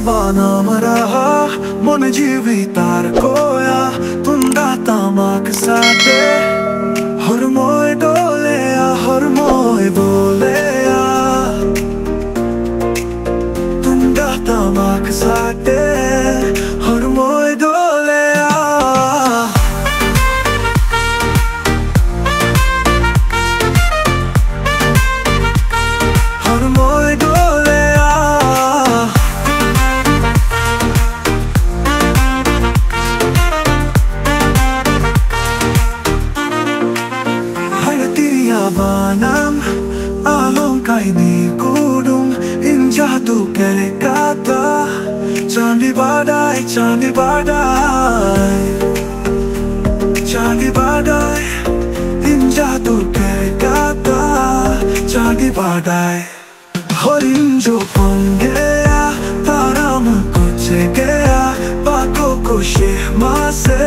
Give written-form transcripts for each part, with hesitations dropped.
बानाम रहा मन जीवितार कोया तुंदा तामाक साथे हर मोए डोले हर मोए बोले तुंदा तामाक साथे हर मोए डोले हर मोए डोले Banam along kaini kudung inja tu kere kata candi badai candi badai inja tu kere kata candi badai horinjo pangea taram kuche gaya bako kushi mase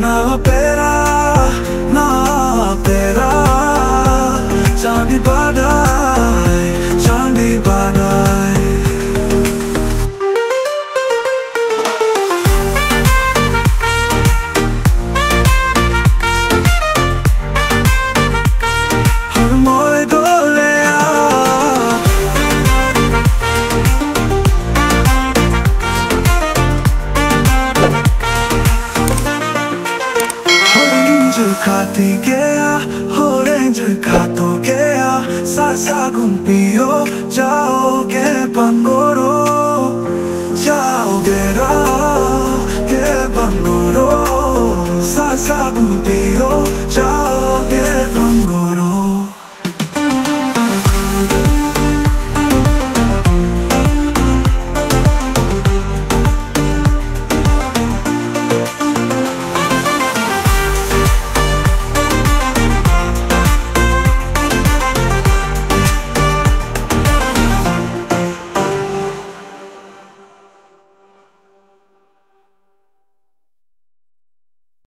na pera Candi badai, candi badai Har moe dole Orange khati gaya Orange khato gaya Sa sa gumpiyo jao